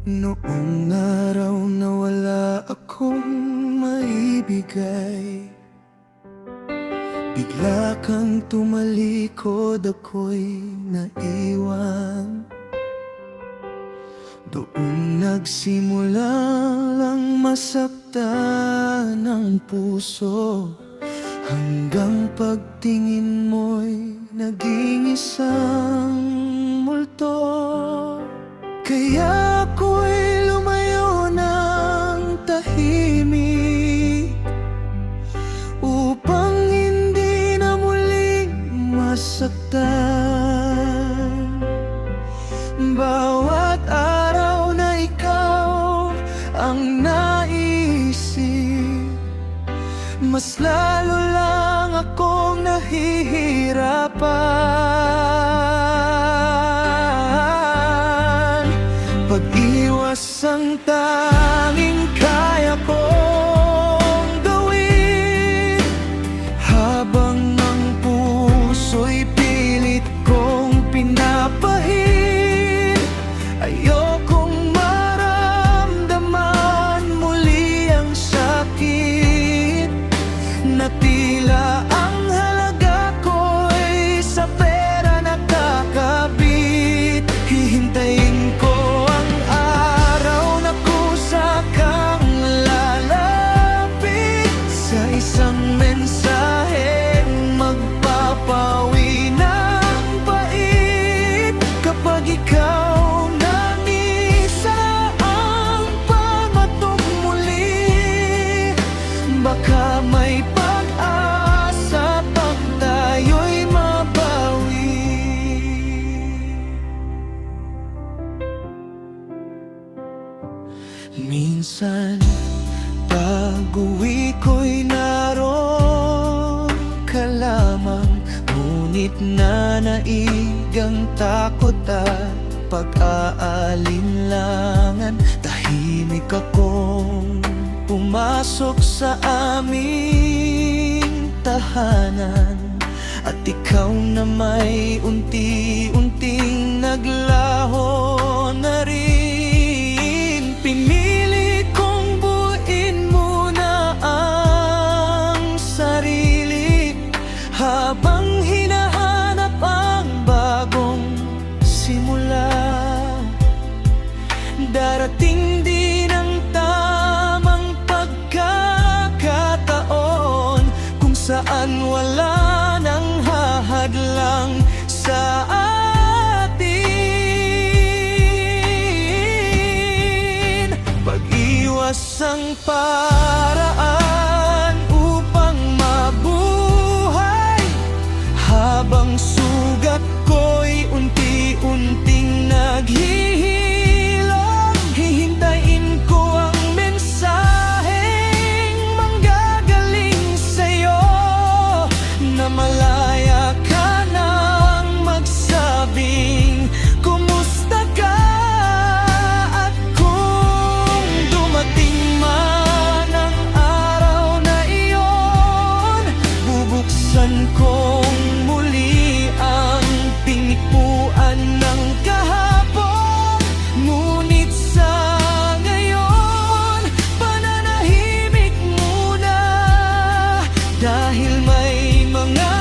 Noong araw na wala akong maibigay, bigla kang tumalikod, ako'y naiwan. Doon nagsimula lang masaktan ang puso, hanggang pagtingin mo'y naging isang multo. Kaya ako'y lumayo ng tahimik, upang hindi na muling masaktan. Bawat araw na ikaw ang naisip, mas lalo lang akong nahihirapan. Pag-iwas ang tanging kaya kong gawin, habang ang puso'y pilit kong pinapahin. Ayokong maramdaman muli ang sakit, na tila ang halaga ko'y sa pera nakakabit. Hihintayin ko ang araw na kusa kang lalapit, sa isang mensaheng magpapawi ng pait. Kapag ikaw nangisa ang pamatok muli, baka may pag-asa pag tayo'y mabawi. Minsan pag-uwi ko'y naroon ka lamang, ngunit nanaigang takot at pag-aalinlangan. Tahimik akong pumasok sa aming tahanan, at ikaw na may unti-unting naglaho na rin. Pinili kong buuin muna ang sarili, habang hinahanap ang bagong simula. Darating din ang tamang pagkakataon, kung saan wala nang hahadlang sa atin. Pag-iwas ang paraan upang mabuhay, habang sugat ko'y unti-unting naghihilom. Hihintayin ko ang mensaheng manggagaling sa'yo, na malaya ka nang magsabing kumusta ka. At kung dumating man ang araw na iyon, bubuksan kong muli ang pinikuan ng kahapon. Ngunit sa ngayon, pananahimik muna, dahil may mga